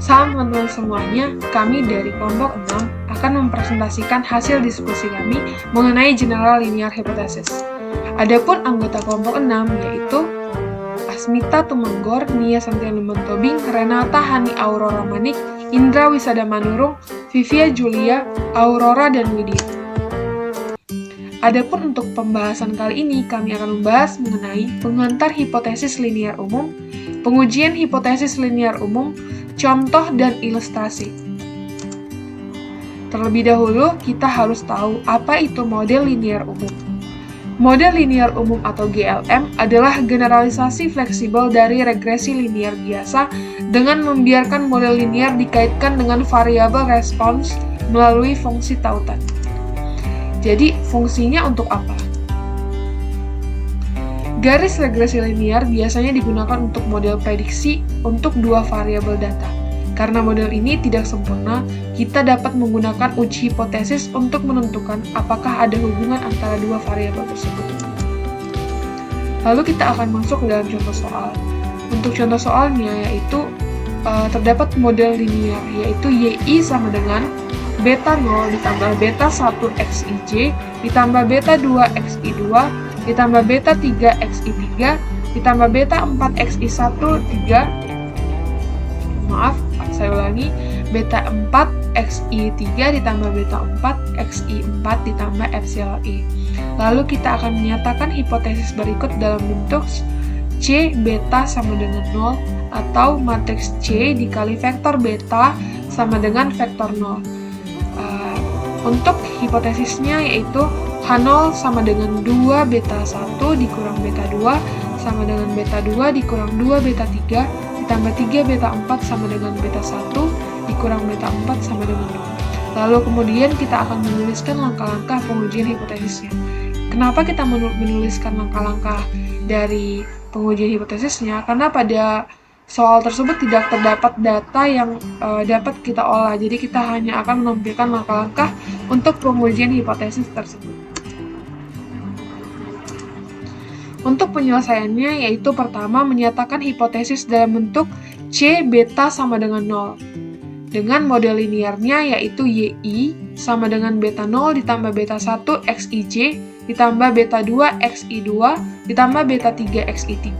Salam teman-teman semuanya, kami dari kelompok 6 akan mempresentasikan hasil diskusi kami mengenai general linear hypothesis. Adapun anggota kelompok 6 yaitu Asmita Tumanggor, Nia Santian Lumbentobing, Renata Hani Aurora Manik, Indra Wisada Manurung, Vivia Julia, Aurora, dan Widya. Adapun untuk pembahasan kali ini, kami akan membahas mengenai pengantar hipotesis linear umum, pengujian hipotesis linear umum, contoh dan ilustrasi. Terlebih dahulu, kita harus tahu apa itu model linear umum. Model linear umum atau GLM adalah generalisasi fleksibel dari regresi linear biasa dengan membiarkan model linear dikaitkan dengan variabel respons melalui fungsi tautan. Jadi, fungsinya untuk apa? Garis regresi linear biasanya digunakan untuk model prediksi untuk dua variabel data. Karena model ini tidak sempurna, kita dapat menggunakan uji hipotesis untuk menentukan apakah ada hubungan antara dua variabel tersebut. Lalu kita akan masuk ke dalam contoh soal. Untuk contoh soalnya yaitu terdapat model linear, yaitu YI sama dengan beta 0 ditambah beta 1 XIJ ditambah beta 2 XI2 ditambah beta 3 XI3 ditambah beta 4 XI1 saya ulangi, beta 4 XI3 ditambah beta 4 XI4 ditambah epsilon I. Lalu kita akan menyatakan hipotesis berikut dalam bentuk C beta sama dengan 0 atau matriks C dikali vektor beta sama dengan vektor 0. Untuk hipotesisnya yaitu H0 sama dengan 2 beta 1 dikurang beta 2 sama dengan beta 2 dikurang 2 beta 3 ditambah 3 beta 4 sama dengan beta 1 dikurang beta 4 sama dengan 0. Lalu kemudian kita akan menuliskan langkah-langkah pengujian hipotesisnya. Kenapa kita menuliskan langkah-langkah dari pengujian hipotesisnya? Karena pada soal tersebut tidak terdapat data yang dapat kita olah, jadi kita hanya akan menampilkan langkah-langkah untuk pengujian hipotesis tersebut. Untuk penyelesaiannya yaitu pertama menyatakan hipotesis dalam bentuk C beta sama dengan 0 dengan model linearnya yaitu YI sama dengan beta 0 ditambah beta 1 XIJ ditambah beta 2 XI2 ditambah beta 3 XI3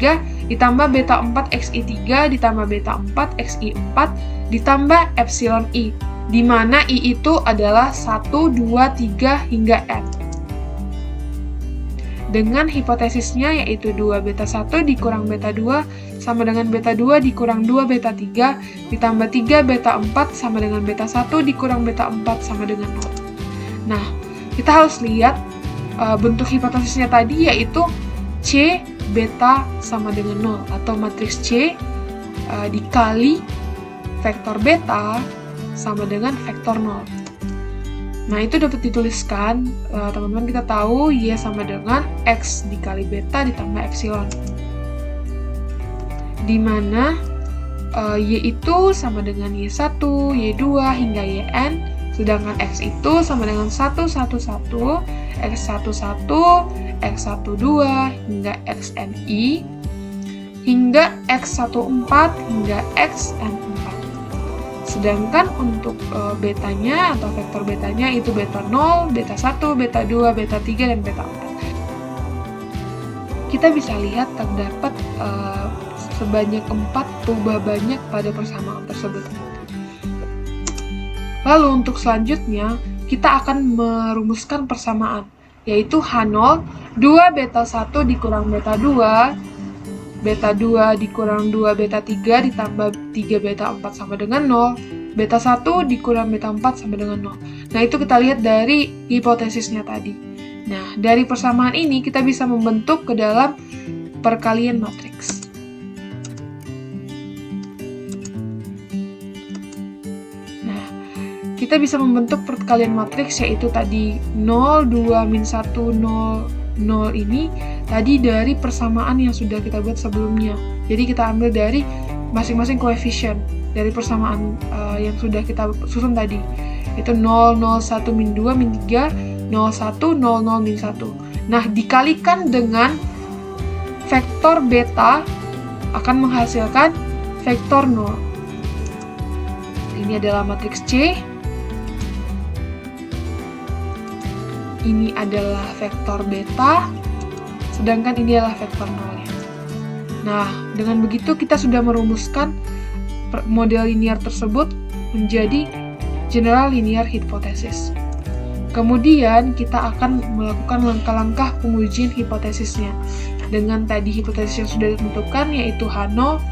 ditambah beta 4 XI3 ditambah beta 4 XI4 ditambah epsilon I, di mana I itu adalah 1, 2, 3 hingga N. Dengan hipotesisnya yaitu 2 beta 1 dikurang beta 2 sama dengan beta 2 dikurang 2 beta 3 ditambah 3 beta 4 sama dengan beta 1 dikurang beta 4 sama dengan 0. Nah, kita harus lihat bentuk hipotesisnya tadi yaitu C beta sama dengan 0 atau matriks C dikali vektor beta sama dengan vektor 0. Nah, itu dapat dituliskan, teman-teman kita tahu Y sama dengan X dikali beta ditambah epsilon. Di mana Y itu sama dengan Y1, Y2 hingga Yn, sedangkan X itu sama dengan 1, 1, 1, X11, X12 hingga Xni, hingga X14 hingga Xn4. Sedangkan untuk betanya atau vektor betanya itu beta 0, beta 1, beta 2, beta 3, dan beta 4. Kita bisa lihat terdapat sebanyak 4 rubah banyak pada persamaan tersebut. Lalu untuk selanjutnya, kita akan merumuskan persamaan, yaitu H0, 2 beta 1 dikurang beta 2, beta 2 dikurang 2 beta 3 ditambah 3 beta 4 sama dengan 0, beta 1 dikurang beta 4 sama dengan 0. Nah, itu kita lihat dari hipotesisnya tadi. Nah, dari persamaan ini kita bisa membentuk ke dalam perkalian matriks. Nah, kita bisa membentuk perkalian matriks yaitu tadi 0, 2, min 1, 0, 0 ini tadi dari persamaan yang sudah kita buat sebelumnya. Jadi kita ambil dari masing-masing koefisien dari persamaan yang sudah kita susun tadi. Itu 0, 0, 1, min 2, min 3, 0, 1, 0, 0, min 1. Nah, dikalikan dengan vektor beta akan menghasilkan vektor 0. Ini adalah matriks C. Ini adalah vektor beta, sedangkan ini adalah vektor nolnya. Nah, dengan begitu kita sudah merumuskan model linear tersebut menjadi general linear hypothesis. Kemudian kita akan melakukan langkah-langkah pengujian hipotesisnya. Dengan tadi hipotesis yang sudah ditentukan yaitu H0,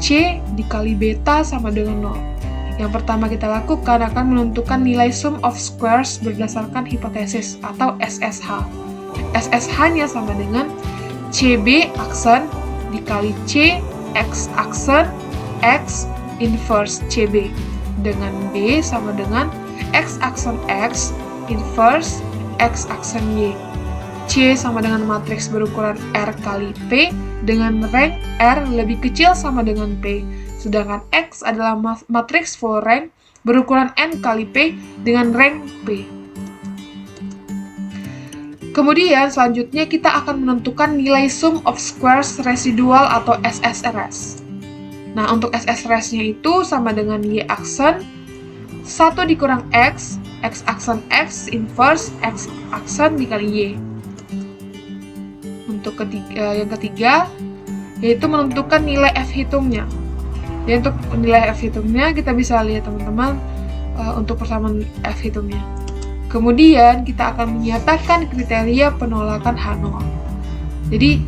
C dikali beta sama dengan 0. Yang pertama kita lakukan akan menentukan nilai sum of squares berdasarkan hipotesis atau SSH. SSH-nya sama dengan CB aksen dikali C X aksen X inverse CB, dengan B sama dengan X aksen X inverse X aksen Y. C sama dengan matriks berukuran R kali P dengan rank R lebih kecil sama dengan P. Sedangkan X adalah matriks full rank berukuran N kali P dengan rank P. Kemudian selanjutnya kita akan menentukan nilai sum of squares residual atau SSRS. Nah, untuk SSRS-nya itu sama dengan Y aksen 1 dikurang X aksen X inverse X aksen dikali Y. Untuk yang ketiga yaitu menentukan nilai F hitungnya. Jadi untuk nilai F hitungnya kita bisa lihat teman-teman untuk persamaan F hitungnya. Kemudian kita akan menyatakan kriteria penolakan H0. Jadi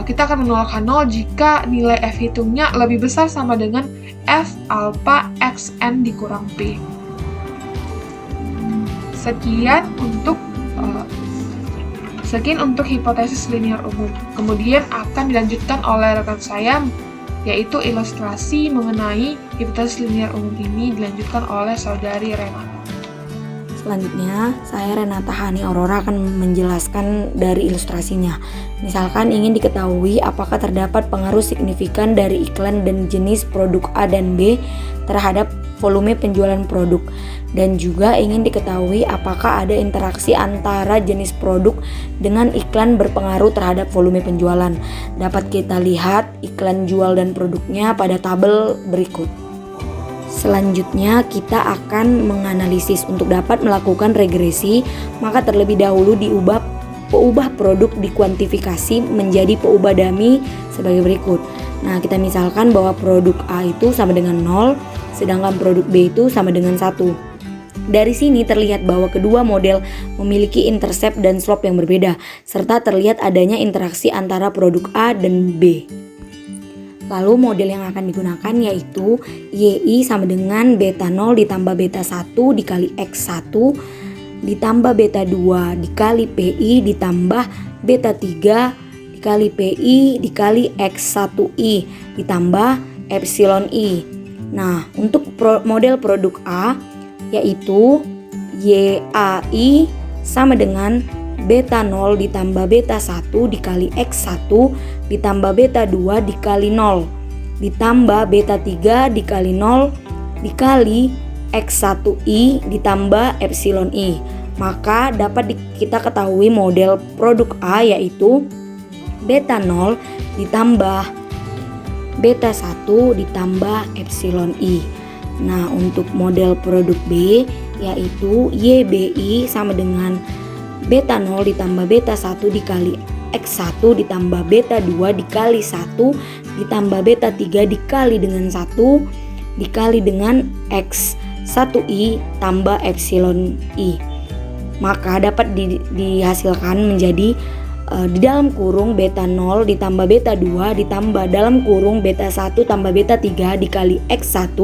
kita akan menolak H0 jika nilai F hitungnya lebih besar sama dengan F alpha XN dikurang P. Sekian untuk hipotesis linear umum. Kemudian akan dilanjutkan oleh rekan saya, yaitu ilustrasi mengenai hipotesis linear umum ini dilanjutkan oleh saudari Renata. Selanjutnya, saya Renata Hani Aurora akan menjelaskan dari ilustrasinya. Misalkan ingin diketahui apakah terdapat pengaruh signifikan dari iklan dan jenis produk A dan B terhadap volume penjualan produk, dan juga ingin diketahui apakah ada interaksi antara jenis produk dengan iklan berpengaruh terhadap volume penjualan. Dapat kita lihat iklan jual dan produknya pada tabel berikut. Selanjutnya kita akan menganalisis. Untuk dapat melakukan regresi, maka terlebih dahulu peubah produk dikuantifikasi menjadi peubah dummy sebagai berikut. Nah, kita misalkan bahwa produk A itu sama dengan 0, sedangkan produk B itu sama dengan 1. Dari sini terlihat bahwa kedua model memiliki intercept dan slope yang berbeda, serta terlihat adanya interaksi antara produk A dan B. Lalu model yang akan digunakan yaitu YI sama dengan beta 0 ditambah beta 1 dikali X1 ditambah beta 2 dikali PI ditambah beta 3 dikali PI dikali X1I ditambah epsilon I. Nah, untuk model produk A yaitu YAI sama dengan beta 0 ditambah beta 1 dikali X1 ditambah beta 2 dikali 0 ditambah beta 3 dikali 0 dikali X1I ditambah epsilon I. Maka dapat kita ketahui model produk A yaitu beta 0 ditambah beta 1 ditambah epsilon I. Nah, untuk model produk B yaitu YBI sama dengan beta 0 ditambah beta 1 dikali X1 ditambah beta 2 dikali 1 ditambah beta 3 dikali dengan 1 dikali dengan X1I tambah epsilon I. Maka dapat dihasilkan menjadi di dalam kurung beta 0 ditambah beta 2 ditambah dalam kurung beta 1 tambah beta 3 dikali X1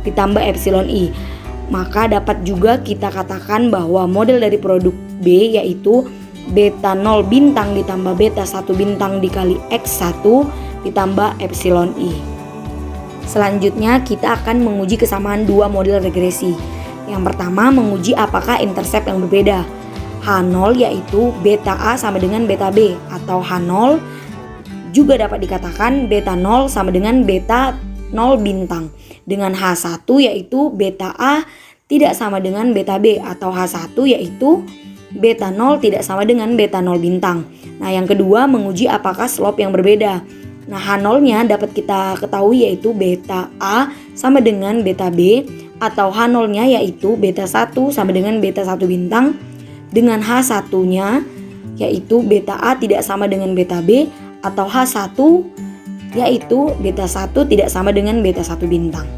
ditambah epsilon I. Maka dapat juga kita katakan bahwa model dari produk B yaitu beta 0 bintang ditambah beta 1 bintang dikali X1 ditambah epsilon I. Selanjutnya kita akan menguji kesamaan dua model regresi. Yang pertama menguji apakah intercept yang berbeda. H0 yaitu beta A sama dengan beta B, atau H0 juga dapat dikatakan beta 0 sama dengan beta 0 bintang. Dengan H1 yaitu beta A tidak sama dengan beta B, atau H1 yaitu beta 0 tidak sama dengan beta 0 bintang. Nah, yang kedua menguji apakah slope yang berbeda. Nah, H0-nya dapat kita ketahui yaitu beta A sama dengan beta B, atau H0-nya yaitu beta 1 sama dengan beta 1 bintang, dengan H1-nya yaitu beta A tidak sama dengan beta B, atau H1 yaitu beta 1 tidak sama dengan beta 1 bintang.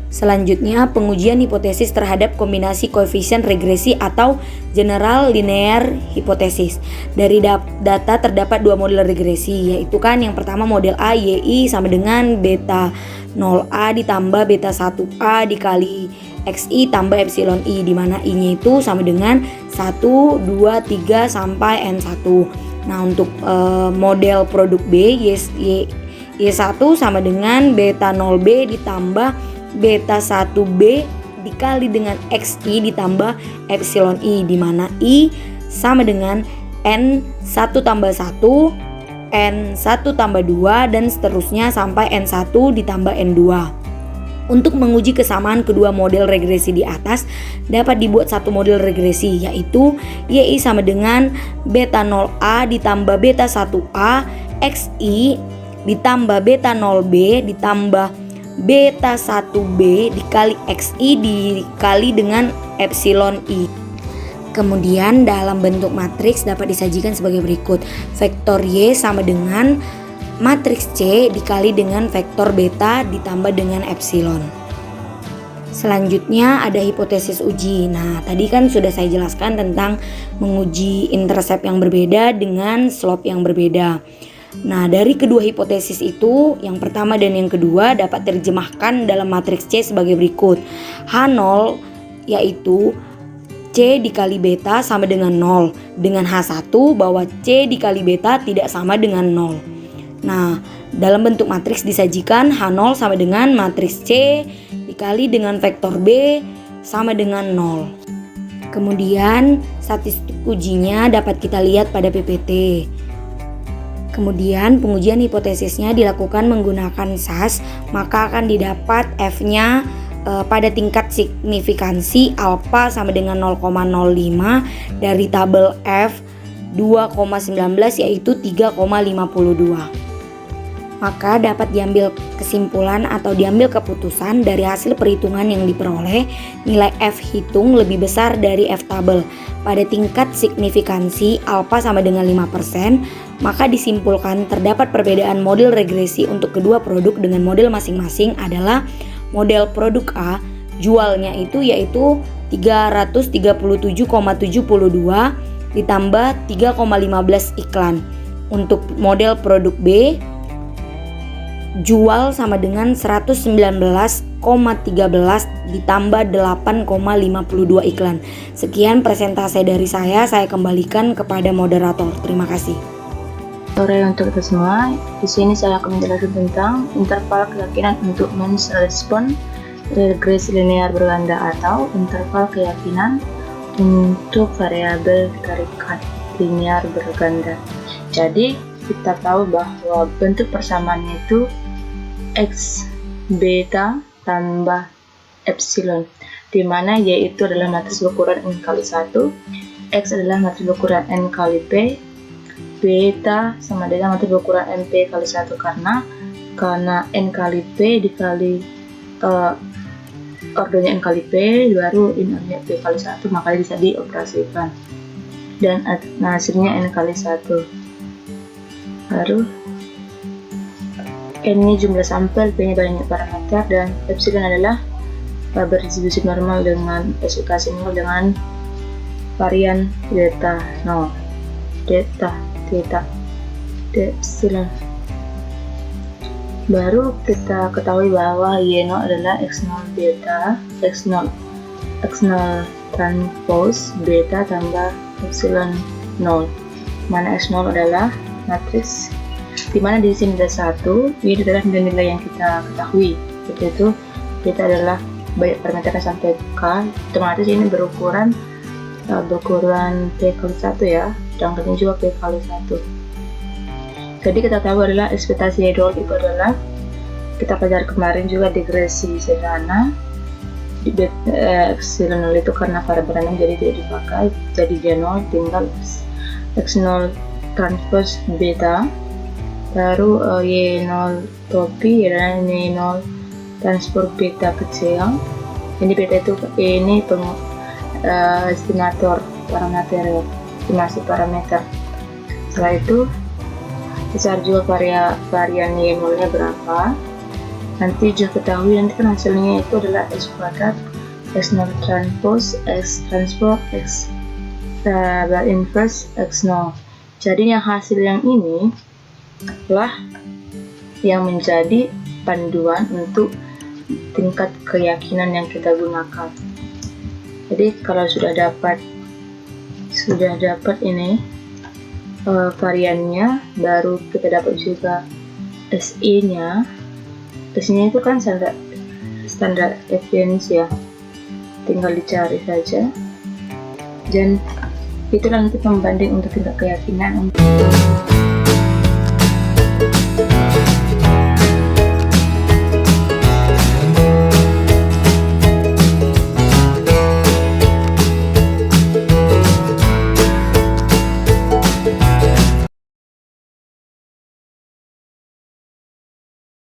Selanjutnya, pengujian hipotesis terhadap kombinasi koefisien regresi atau general linear hypothesis. Dari data terdapat dua model regresi, yaitu kan yang pertama model A, YI sama dengan beta 0A ditambah beta 1A dikali XI tambah epsilon I, di mana I-nya itu sama dengan 1, 2, 3 sampai N1. Nah, untuk model produk B, Y1 sama dengan beta 0B ditambah beta 1B dikali dengan XI ditambah epsilon I, di mana I sama dengan N1 tambah 1, N1 tambah 2, dan seterusnya sampai N1 ditambah N2. Untuk menguji kesamaan kedua model regresi di atas, dapat dibuat satu model regresi, yaitu YI sama dengan beta 0A ditambah beta 1A XI ditambah beta 0B ditambah beta 1B dikali XI dikali dengan epsilon I. Kemudian dalam bentuk matriks dapat disajikan sebagai berikut. Vektor Y sama dengan matriks C dikali dengan vektor beta ditambah dengan epsilon. Selanjutnya ada hipotesis uji. Nah, tadi kan sudah saya jelaskan tentang menguji intercept yang berbeda dengan slope yang berbeda. Nah, dari kedua hipotesis itu, yang pertama dan yang kedua dapat terjemahkan dalam matriks C sebagai berikut. H0 yaitu C dikali beta sama dengan 0, dengan H1 bahwa C dikali beta tidak sama dengan 0. Nah, dalam bentuk matriks disajikan H0 sama dengan matriks C dikali dengan vektor B sama dengan 0. Kemudian statistik ujinya dapat kita lihat pada PPT. Kemudian pengujian hipotesisnya dilakukan menggunakan SAS, maka akan didapat F-nya pada tingkat signifikansi alfa sama dengan 0,05 dari tabel F 2,19 yaitu 3,52. Maka dapat diambil kesimpulan atau diambil keputusan dari hasil perhitungan yang diperoleh, nilai F hitung lebih besar dari F tabel pada tingkat signifikansi alfa sama dengan 5%, maka disimpulkan terdapat perbedaan model regresi untuk kedua produk dengan model masing-masing adalah model produk A, jualnya itu yaitu 337,72 ditambah 3,15 iklan. Untuk model produk B, jual sama dengan 119,13 ditambah 8,52 iklan. Sekian presentase dari saya kembalikan kepada moderator. Terima kasih. Sore untuk kita semua. Di sini saya akan menjelaskan tentang interval keyakinan untuk means respon regresi linear berganda atau interval keyakinan untuk variabel tarikat linear berganda. Jadi kita tahu bahwa bentuk persamaannya itu X beta tambah epsilon, di mana Y itu adalah matriks ukuran N kali 1, X adalah matriks ukuran N kali P, beta sama dengan matriks ukuran MP kali 1 karena N kali P dikali ordonya N kali P baru ordonya P kali 1, maka bisa dioperasikan dan hasilnya N kali 1. Baru N ini jumlah sampel, P nya banyak parameter, dan epsilon adalah berdistribusi normal dengan ekspektasi nol dengan varian delta 0, delta theta, epsilon. Baru kita ketahui bahwa Y0 adalah X0 beta, X0 transpose beta tambah epsilon 0, mana X0 adalah matriks di mana di sini ada 1, ini adalah nilai yang kita ketahui, yaitu beta adalah banyak parameternya sampai K, otomatis ini berukuran P kali 1 ya, dan ini juga P kali 1. Jadi kita tahu adalah ekspektasi Y0 itu adalah, kita pelajari kemarin juga digresi sederhana, epsilon 0 itu karena variabel jadi tidak dipakai, jadi Y0 tinggal X0 transpose beta, baru Y0 topi adalah Y0 transpose beta kecil, Jadi beta itu ini estimator parameter, estimasi parameter. Setelah itu besar juga varian Y0-nya berapa. Nanti juga ketahui nanti kan hasilnya itu adalah X kuadrat X0 transpose X transpose X inverse X0. Jadi yang hasil yang ini lah yang menjadi panduan untuk tingkat keyakinan yang kita gunakan. Jadi kalau sudah dapat ini variannya, baru kita dapat juga SI-nya. SI-nya itu kan standar efisiensi ya, tinggal dicari saja. Dan itulah nanti pembanding untuk tingkat keyakinan.